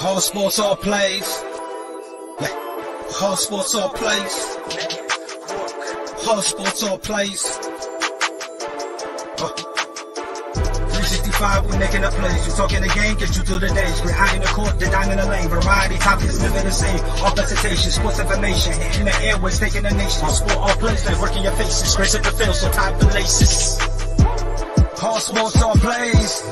All sports, all plays. All sports, all plays. All sports, all plays. 365, we making up plays. You talking the game, get you through the days. We're high in the court, the dime in the lane. Variety topics, living the same. All presentation, sports information. In the airways, taking the nation. All sport, all plays, they working your faces. Grace at the field, so tie the laces. All sports, all plays.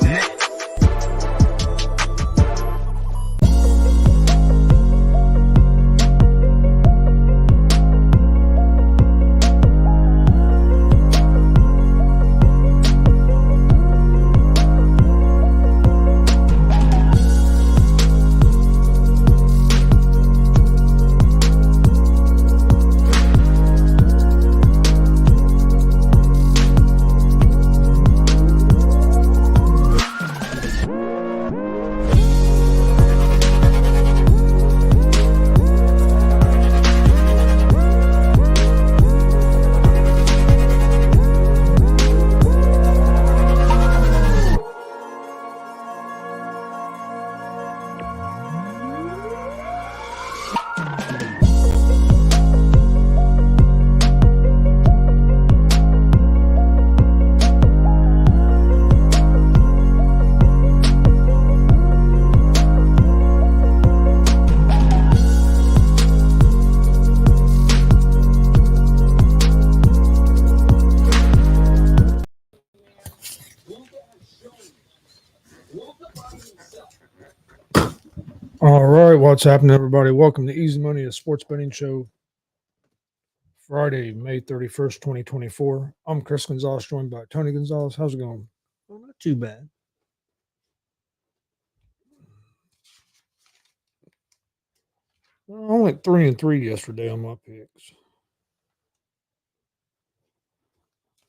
All right, what's happening, everybody? Welcome to Easy Money, a sports betting show. Friday, May 31st, 2024. I'm Chris Gonzalez, joined by Tony Gonzalez. How's it going? Well, not too bad. Well, I went 3-3 yesterday on my picks.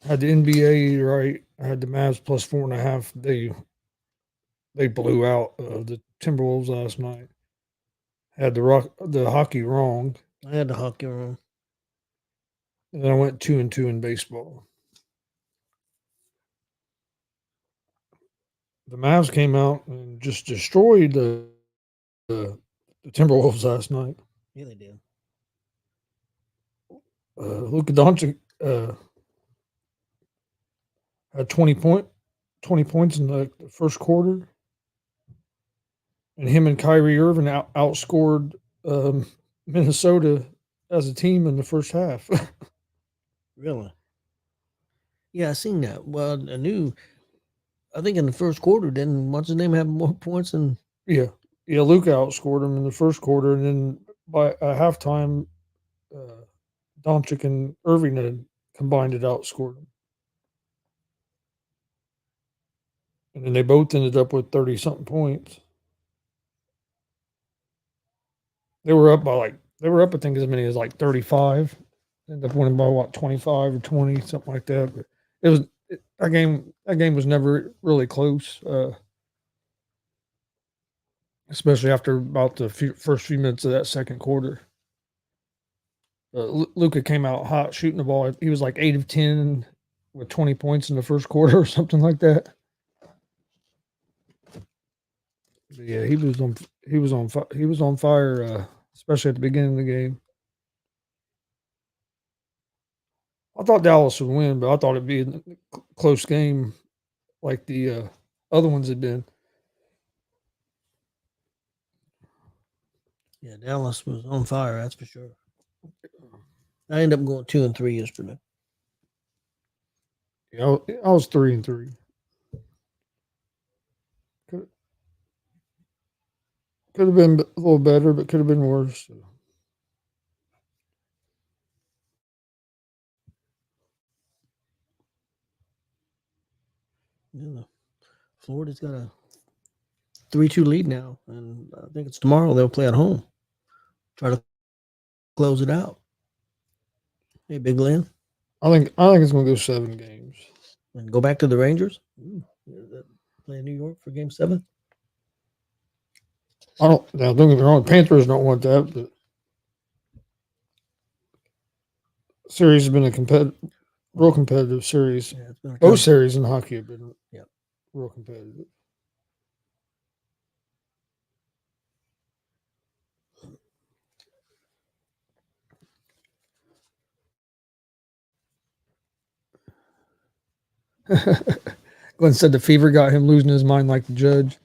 Had the NBA right. I had the Mavs plus 4.5. They blew out the Timberwolves last night. Had the hockey wrong. I had the hockey wrong. And then I went 2-2 in baseball. The Mavs came out and just destroyed the Timberwolves last night. Yeah, they did. Luka Doncic had 20 points in the first quarter, and him and Kyrie Irving outscored Minnesota as a team in the first half. Really? Yeah, I seen that. Well, I think in the first quarter, didn't what's his name have more points than? Yeah, Luka outscored him in the first quarter, and then by halftime, Doncic and Irving had combined it outscored him. And then they both ended up with 30-something points. They were up, I think, as many as like 35. Ended up winning by 25 or 20, something like that. But that game was never really close, especially after about the first few minutes of that second quarter. Luka came out hot shooting the ball. He was like 8 of 10 with 20 points in the first quarter or something like that. But yeah, he was on fire, especially at the beginning of the game. I thought Dallas would win, but I thought it'd be a close game like the other ones had been. Yeah, Dallas was on fire, that's for sure. I ended up going 2-3 yesterday. Yeah, I was 3-3. Could have been a little better, but could have been worse. So. Yeah, Florida's got a 3-2 lead now, and I think it's tomorrow they'll play at home. Try to close it out. Hey, Big Glenn. I think it's going to go 7 games. And go back to the Rangers. Play in New York for Game 7. Don't get me wrong. Panthers don't want that, but series has been a real competitive series. Yeah, it's been Both series in hockey have been real competitive. Glenn said the fever got him losing his mind like the judge.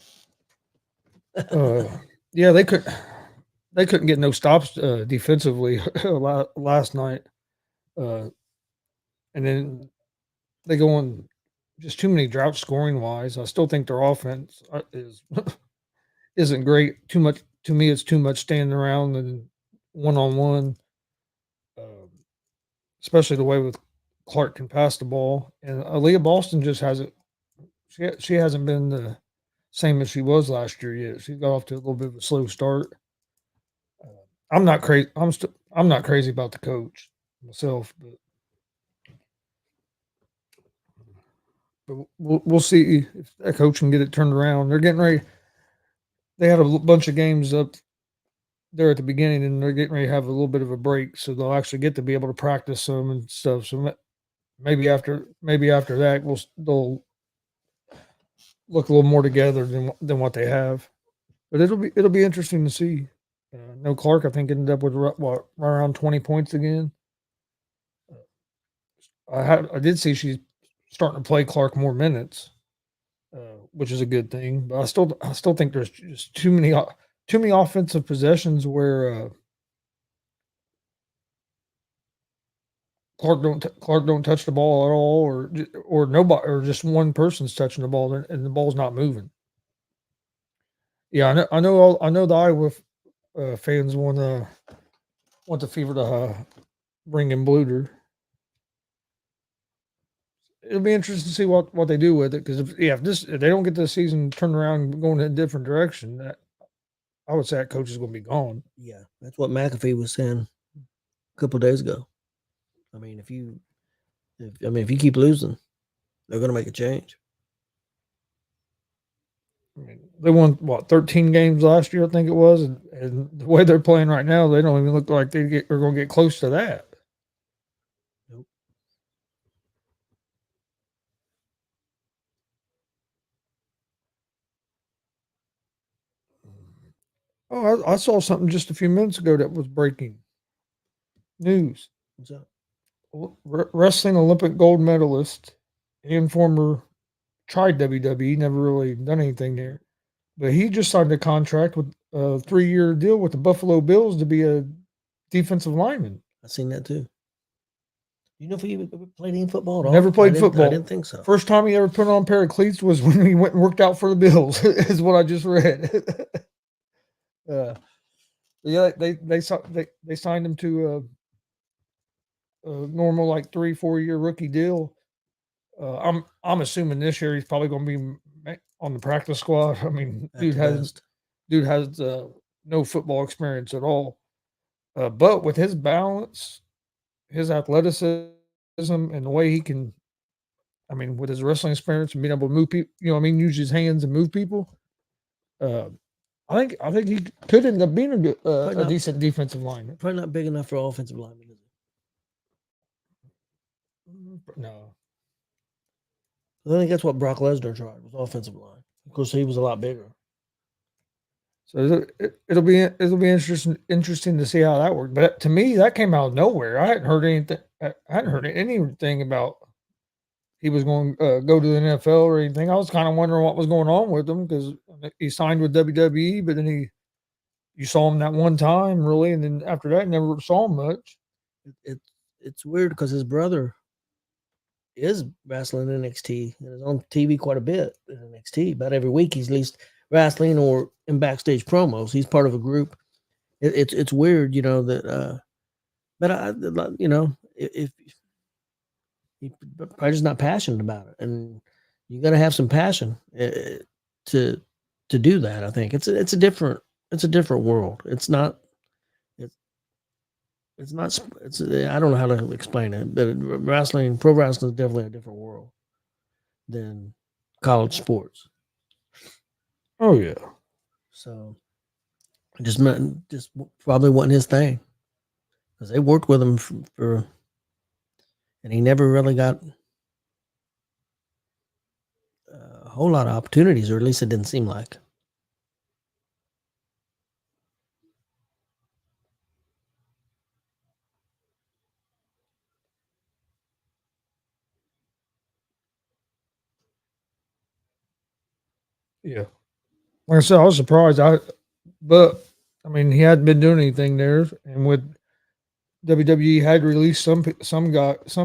Yeah, they couldn't get no stops defensively last night, and then they go on just too many droughts scoring wise. I still think their offense is isn't great. Too much to me. It's too much standing around and one on one, especially the way with Clark can pass the ball. And Aaliyah Boston just hasn't. She hasn't been the same as she was last year yet. She got off to a little bit of a slow start. I'm not crazy. I'm not crazy about the coach myself, but we'll see if that coach can get it turned around. They're getting ready. They had a bunch of games up there at the beginning, and they're getting ready to have a little bit of a break, so they'll actually get to be able to practice some and stuff. So maybe after that, they'll look a little more together than what they have. But it'll be interesting to see. No Clark, I think, ended up with what right around 20 points again. I did see she's starting to play Clark more minutes, which is a good thing. But I still think there's just too many offensive possessions where Clark don't touch the ball at all, or nobody, or just one person's touching the ball and the ball's not moving. Yeah, I know the Iowa fans want the Fever to bring in Bluter. It'll be interesting to see what they do with it because if they don't get the season turned around and going in a different direction, I would say that coach is going to be gone. Yeah, that's what McAfee was saying a couple of days ago. I mean, if you keep losing, they're going to make a change. I mean, they won what 13 games last year, I think it was, and the way they're playing right now, they don't even look like they're going to get close to that. Nope. Oh, I saw something just a few minutes ago that was breaking news. What's up? Wrestling Olympic gold medalist and former tried WWE, never really done anything there, but he just signed a contract with a 3-year deal with the Buffalo Bills to be a defensive lineman. I seen that too. You know if he ever played any football at all? Never played football. I didn't think so. First time he ever put on a pair of cleats was when he went and worked out for the Bills, is what I just read. Yeah, they signed him to a normal like 3-4 year rookie deal. I'm assuming this year he's probably going to be on the practice squad. I mean, dude has no football experience at all. But with his balance, his athleticism, and the way he can, I mean, with his wrestling experience and being able to move people, use his hands and move people. I think he could end up being a decent defensive lineman. Probably not big enough for offensive lineman, is it? No. I think that's what Brock Lesnar tried, was offensive line. Of course, he was a lot bigger. So it'll be interesting to see how that worked. But to me, that came out of nowhere. I hadn't heard anything. I hadn't heard anything about he was going to go to the NFL or anything. I was kind of wondering what was going on with him because he signed with WWE, but then you saw him that one time really, and then after that, never saw him much. It's weird because his brother is wrestling NXT and is on TV quite a bit in NXT. About every week, he's at least wrestling or in backstage promos. He's part of a group. It's weird, that. But if he's probably just not passionate about it, and you got to have some passion to do that. I think it's a different world. It's not. It's not. I don't know how to explain it, but pro wrestling is definitely a different world than college sports. Oh yeah. So, just probably wasn't his thing because they worked with him for, and he never really got a whole lot of opportunities, or at least it didn't seem like. Yeah. Like I said, I was surprised. But I mean, he hadn't been doing anything there, and with WWE had released some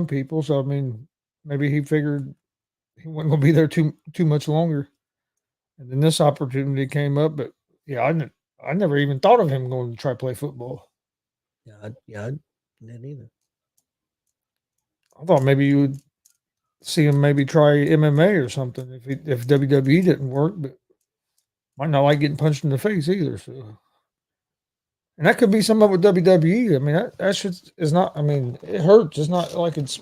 people. So I mean, maybe he figured he wasn't going to be there too much longer. And then this opportunity came up, but yeah, I never even thought of him going to try to play football. I didn't either. I thought maybe you would see him maybe try MMA or something if WWE didn't work, but might not like getting punched in the face either. So, and that could be some of it with WWE. I mean, that shit is not. I mean, it hurts. It's not like it's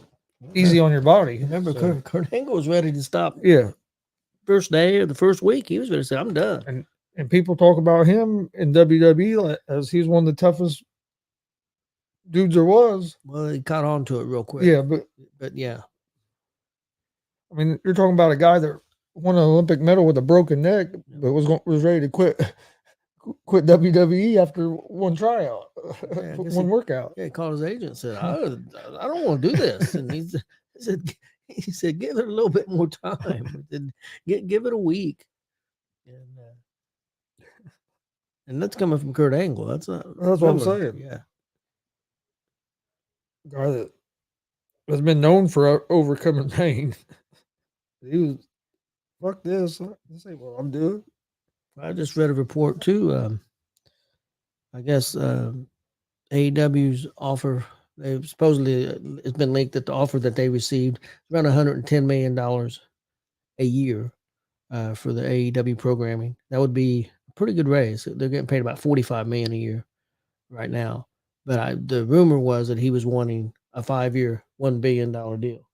easy on your body. Remember, So, Kurt Angle was ready to stop. Yeah, First day or the first week, he was ready to say, "I'm done." and people talk about him in WWE as he's one of the toughest dudes there was. Well, he caught on to it real quick. Yeah, but yeah, I mean, you're talking about a guy that won an Olympic medal with a broken neck, but was ready to quit WWE after one tryout, one workout. Yeah, he called his agent and said, I don't want to do this. And he said, give it a little bit more time. Give it a week. And that's coming from Kurt Angle. That's what I'm saying. Yeah. Guy that has been known for overcoming pain. He was, fuck this. This ain't what I'm doing. I just read a report too. I guess AEW's offer, they supposedly it's been linked that the offer that they received is around $110 million a year for the AEW programming. That would be a pretty good raise. They're getting paid about $45 million a year right now. But the rumor was that he was wanting a 5-year, $1 billion deal.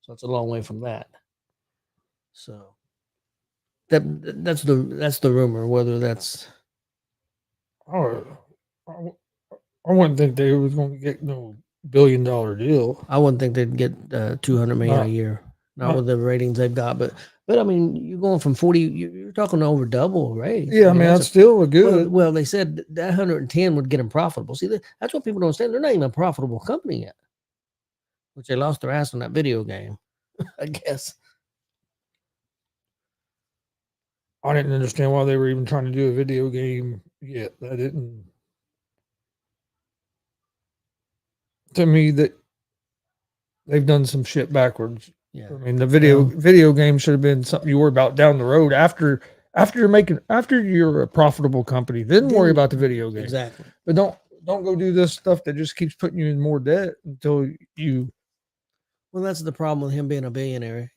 So it's a long way from that. So that's the rumor. Whether that's I wouldn't think they was going to get no $1 billion deal. I wouldn't think they'd get $200 million a year. Not with the ratings they've got, but I mean, you're going from 40. You're talking over double raise. Yeah, I mean that's still a good. Well, they said that 110 would get them profitable. See, that's what people don't understand. They're not even a profitable company yet, which they lost their ass on that video game, I guess. I didn't understand why they were even trying to do a video game yet. I didn't. To me, that they've done some shit backwards. Yeah. I mean, the video game should have been something you worry about down the road after you're a profitable company. Then worry about the video game. Exactly. But don't go do this stuff that just keeps putting you in more debt until you. Well, that's the problem with him being a billionaire.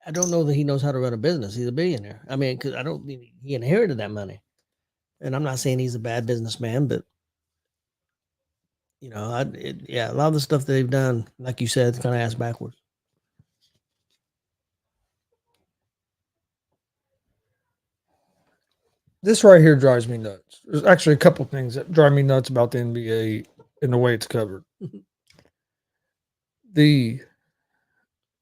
I don't know that he knows how to run a business. He's a billionaire. I mean, because I don't think he inherited that money. And I'm not saying he's a bad businessman, but a lot of the stuff that they've done, like you said, it's kind of ass backwards. This right here drives me nuts. There's actually a couple things that drive me nuts about the NBA and the way it's covered.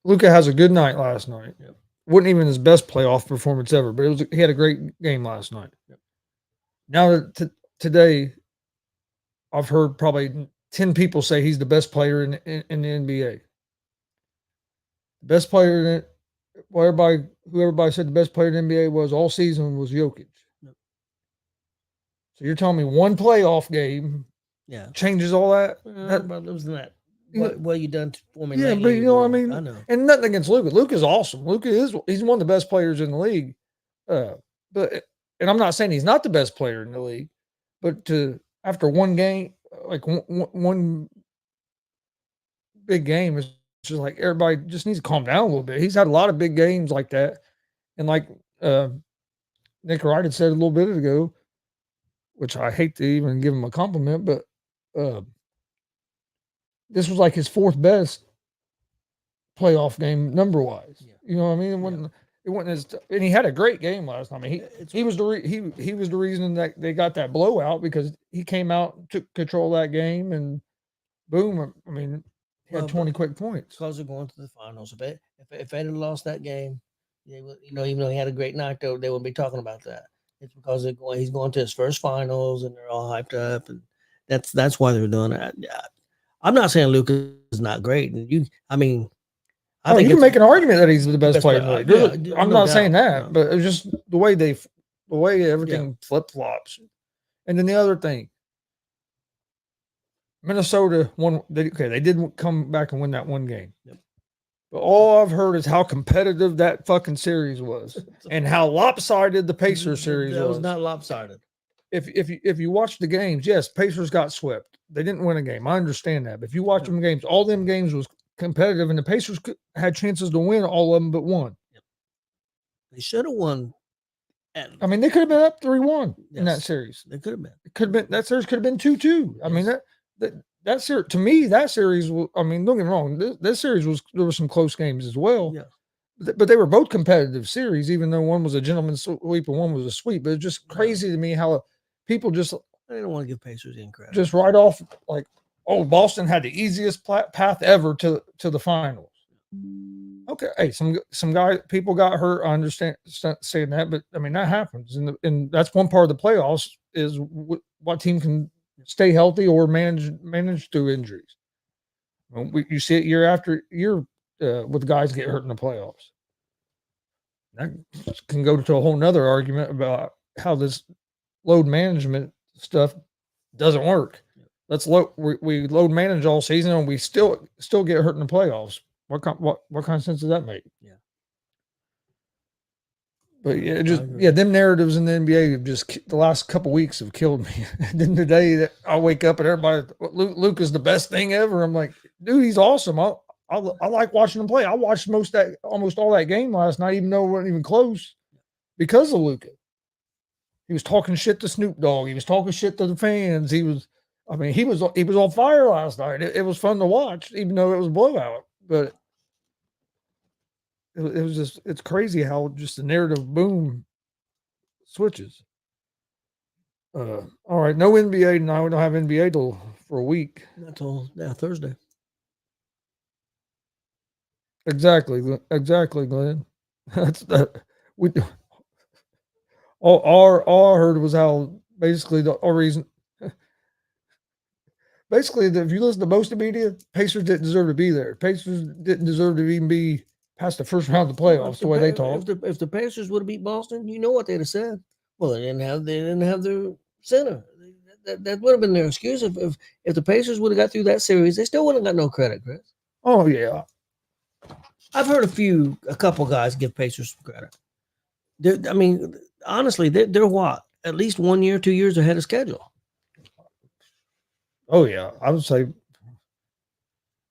Luka has a good night last night. Yep. Wasn't even his best playoff performance ever, but he had a great game last night. Yep. Now today, I've heard probably 10 people say he's the best player in the NBA. Best player in it. Well, who everybody said the best player in the NBA was all season was Jokic. Yep. So you're telling me one playoff game changes all that? About losing that. What you done for me? Yeah, but you know what I mean? I know. And nothing against Luka. Luka's awesome. He's one of the best players in the league. And I'm not saying he's not the best player in the league, but after one game, like one big game, it's just like everybody just needs to calm down a little bit. He's had a lot of big games like that. And like Nick Wright had said a little bit ago, which I hate to even give him a compliment, but this was like his fourth best playoff game number wise. Yeah. You know what I mean? It wasn't and he had a great game last night. I mean, he was the reason that they got that blowout because he came out and took control of that game and boom. I mean, he had 20 quick points. Because they're going to the finals. If they had lost that game, even though he had a great night, they wouldn't be talking about that. It's because he's going to his first finals and they're all hyped up, and that's why they're doing it. I'm not saying Luka is not great, and I mean, I think you can make an argument that he's the best player in the league. I'm no not saying doubt, that, but it's just the way everything flip flops. And then the other thing, Minnesota won. They didn't come back and win that one game. Yep. But all I've heard is how competitive that fucking series was, and how lopsided the Pacers series was. That was not lopsided. If you watch the games, yes, Pacers got swept. They didn't win a game. I understand that. But if you watch them games, all them games was competitive, and the Pacers had chances to win all of them but one. Yep. They should have won. I mean, they could have been up 3-1 in that series. They could have been. It could have been that series could have been 2-2. I mean that series, to me, that series. I mean, don't get me wrong. This series there were some close games as well. Yeah. But they were both competitive series, even though one was a gentleman's sweep and one was a sweep. But it's just crazy to me how people just. I don't want to give Pacers any credit. Just right off, like, oh, Boston had the easiest path ever to the finals. Okay, hey, some guy, people got hurt. I understand saying that, but I mean that happens, and that's one part of the playoffs is what team can stay healthy or manage through injuries. You see it year after year with guys get hurt in the playoffs. That can go to a whole nother argument about how this load management stuff doesn't work. We load manage all season and we still get hurt in the playoffs. What kind of sense does that make? Yeah. But them narratives in the NBA have just the last couple weeks have killed me. And then today that I wake up and everybody, Luke is the best thing ever. I'm like, dude, he's awesome. I like watching him play. I watched almost all that game last night, even though it wasn't even close, because of Luka. He was talking shit to Snoop Dogg. He was talking shit to the fans. He was on fire last night. It was fun to watch, even though it was a blowout. But it was just, it's crazy how just the narrative boom switches. All right, no NBA now. We don't have NBA for a week. Not till Thursday. Exactly, Glenn. That's that. All I heard was how basically the reason. Basically, if you listen to most of the media, Pacers didn't deserve to be there. Pacers didn't deserve to even be past the first round of the playoffs. The way they talk. If the Pacers would have beat Boston, you know what they'd have said. Well, they didn't have their center. That would have been their excuse. If the Pacers would have got through that series, they still wouldn't have got no credit, Chris. Oh yeah, I've heard a couple guys give Pacers some credit. I mean, honestly, they're what, at least 1 year, 2 years ahead of schedule. Oh yeah, I would say,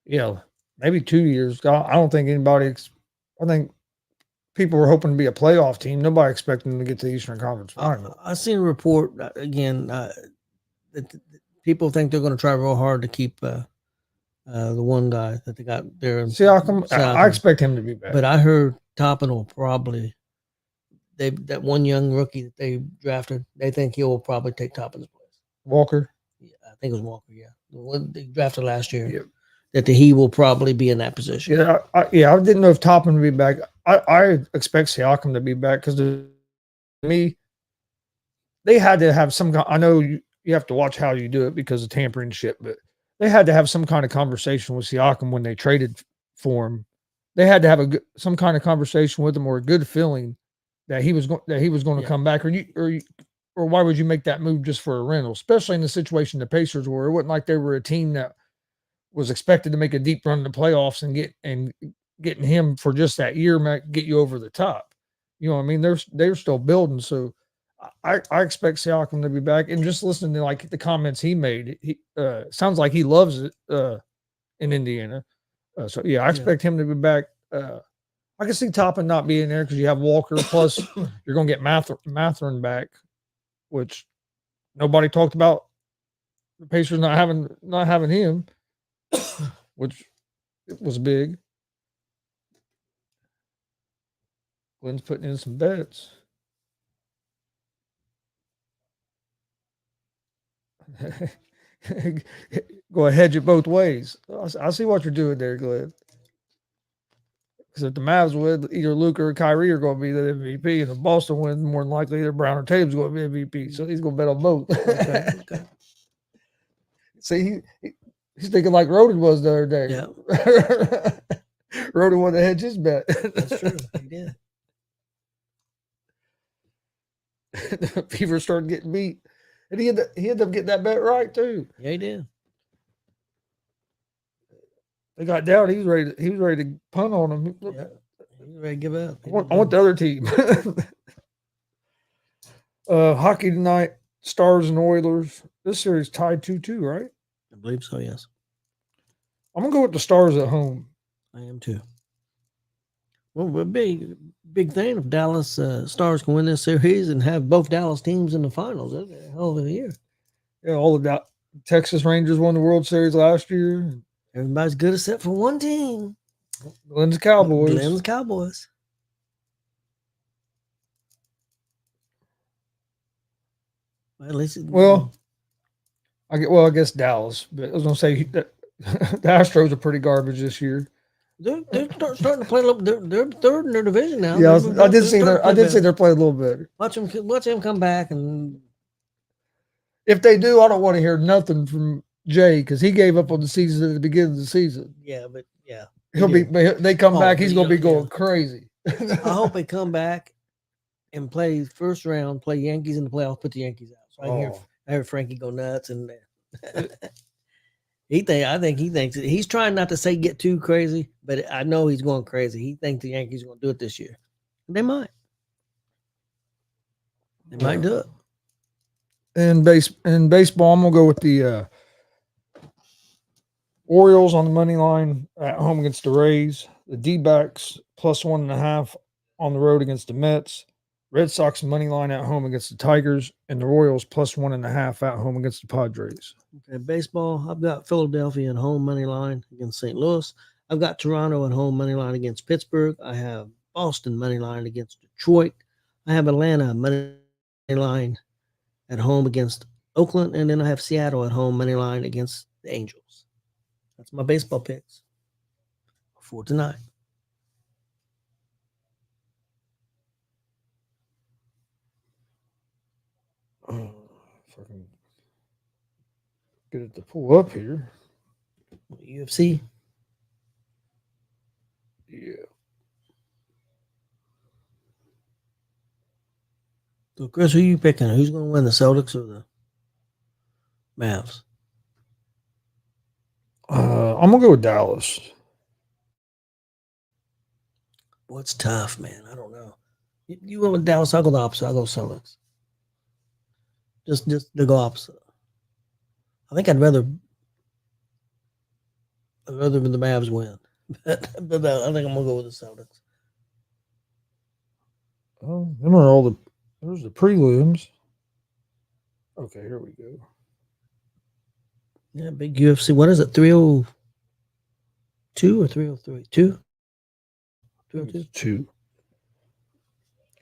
maybe 2 years. I don't think anybody. I think people were hoping to be a playoff team. Nobody expected them to get to the Eastern Conference Final. I seen a report again that people think they're going to try real hard to keep the one guy that they got there. Siakam, I expect him to be back. But I heard Toppin will probably that one young rookie that they drafted. They think he will probably take Toppin's place. Walker. Yeah, I think it was Walker. Yeah, the one they drafted last year. Yep. That he will probably be in that position. Yeah, I didn't know if Toppin would be back. I expect Siakam to be back because to me, they had to have some. I know you have to watch how you do it because of tampering shit, but they had to have some kind of conversation with Siakam when they traded for him. They had to have some kind of conversation with him or a good feeling that he was going to come back, or why would you make that move just for a rental, especially in the situation the Pacers were? It wasn't like they were a team that was expected to make a deep run in the playoffs and getting him for just that year might get you over the top. You know what I mean? They're still building. So I expect Siakam to be back. And just listening to like the comments he made, he sounds like he loves it in Indiana. So I expect him to be back. I can see Toppin not being there because you have Walker. Plus, you're going to get Mathurin back, which nobody talked about. The Pacers not having him, which was big. Glenn's putting in some bets. Go ahead, hedge it both ways. I see what you're doing there, Glenn. Because if the Mavs win, either Luka or Kyrie are going to be the MVP, and if Boston wins, more than likely either Brown or Tatum's going to be MVP. So he's going to bet on both. Okay. See, he's thinking like Roden was the other day. Yeah. Rhoda wanted to hedge his bet. That's true. He did. Beaver started getting beat. And he ended up getting that bet right too. Yeah, he did. They got down. He was ready to punt on him. Yeah. He was ready to give up. I want the other team. Hockey tonight, Stars and Oilers. This series tied 2-2, right? I believe so, yes. I'm gonna go with the Stars at home. I am too. Well, a big thing if Dallas Stars can win this series and have both Dallas teams in the finals. That's a hell of a year. Yeah, all of that. Texas Rangers won the World Series last year. Everybody's good except for one team. Glenn's Cowboys. Glenn's Cowboys. Well, at least I guess Dallas, but I was gonna say that the Astros are pretty garbage this year. they're starting to play a little. They're third in their division now. Yeah, I did say they're playing a little better. Watch them come back, and If they do, I don't want to hear nothing from Jay because he gave up on the season at the beginning of the season. yeah, but yeah, They come back, he's gonna be going yeah. crazy. I hope they come back and play first round, play Yankees in the playoffs, put the Yankees out. So I hear Frankie go nuts, and I think he thinks he's trying not to say get too crazy, but I know he's going crazy. He thinks the Yankees are going to do it this year. They might. They might do it. In baseball, I'm gonna go with the Orioles on the money line at home against the Rays. The D-backs plus 1.5 on the road against the Mets. Red Sox money line at home against the Tigers, and the Royals plus 1.5 at home against the Padres. Okay, baseball. I've got Philadelphia at home money line against St. Louis. I've got Toronto at home money line against Pittsburgh. I have Boston money line against Detroit. I have Atlanta money line at home against Oakland, and then I have Seattle at home money line against the Angels. That's my baseball picks for tonight. If I can get it to pull up here. UFC. Yeah. So, Chris, who you picking? Who's going to win, the Celtics or the Mavs? I'm gonna go with Dallas. Boy, it's tough, man. I don't know. You went with Dallas. I'll go the opposite. I'll go Celtics. Just to go opposite. I think I'd rather the Mavs win. but I think I'm gonna go with the Celtics. Oh, them are there's the prelims. Okay, here we go. Yeah, big UFC. What is it? 302 or 303? 2? 302? 2.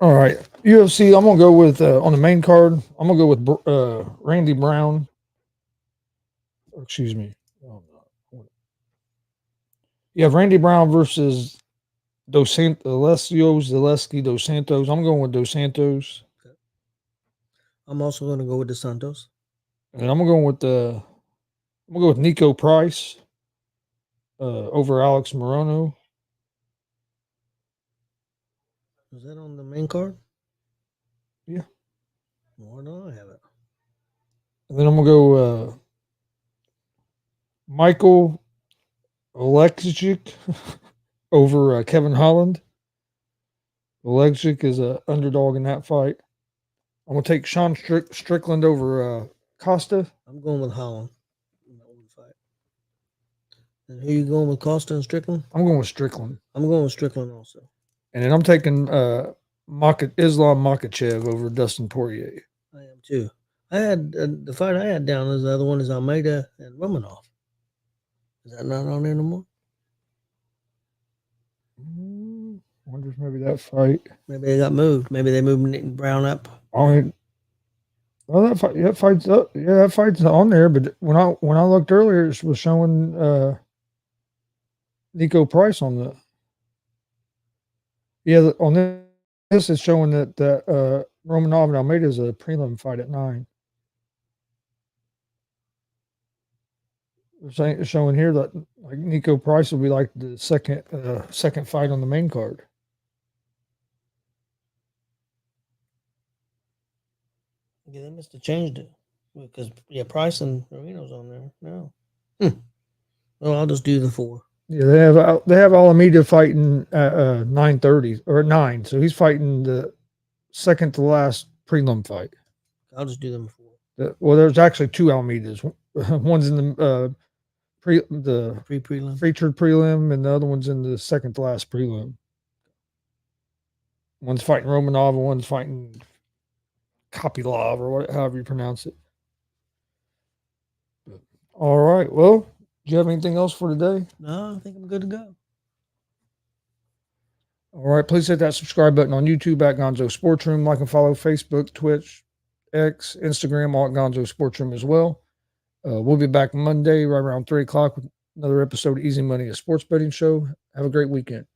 All right, UFC. I'm gonna go with on the main card. I'm gonna go with Randy Brown. Excuse me. You have Randy Brown versus Zaleski Dos Santos. I'm going with Dos Santos. Okay. I'm also going to go with the Santos. And I'm going with Nico Price over Alex Morono. Is that on the main card? Yeah. Why don't I have it? And then I'm going to go Michael Oleksic over Kevin Holland. Oleksic is an underdog in that fight. I'm going to take Sean Strickland over Costa. I'm going with Holland in that one fight. And who you going with, Costa and Strickland? I'm going with Strickland. I'm going with Strickland also. And then I'm taking Islam Makhachev over Dustin Poirier. I am too. I had the fight I had down as the other one is Almeida and Romanov. Is that not on there no more? I wonder if maybe that fight. Maybe they got moved. Maybe they moved Brown up. Well, that fight's up. Yeah, that fight's on there. But when I looked earlier, it was showing Nico Price on the. Yeah, on this is showing that Romanov and Almeida is a prelim fight at 9. They're showing here that like Nico Price will be like the second fight on the main card. Yeah, they must have changed it because Price and Marino's on there now. Well, I'll just do the 4. Yeah, they have Alameda fighting at 9:30 or 9, so he's fighting the second to last prelim fight. I'll just do them 4. Well, there's actually 2 Alamedas. One's in the Prelim featured prelim, and the other one's in the second to last prelim. One's fighting Romanov, and one's fighting Kopylov, or however you pronounce it. All right. Well, do you have anything else for today? No, I think I'm good to go. All right. Please hit that subscribe button on YouTube at Gonzo Sports Room. Like and follow Facebook, Twitch, X, Instagram, all at Gonzo Sports Room as well. We'll be back Monday right around 3 o'clock with another episode of Easy Money, a sports betting show. Have a great weekend.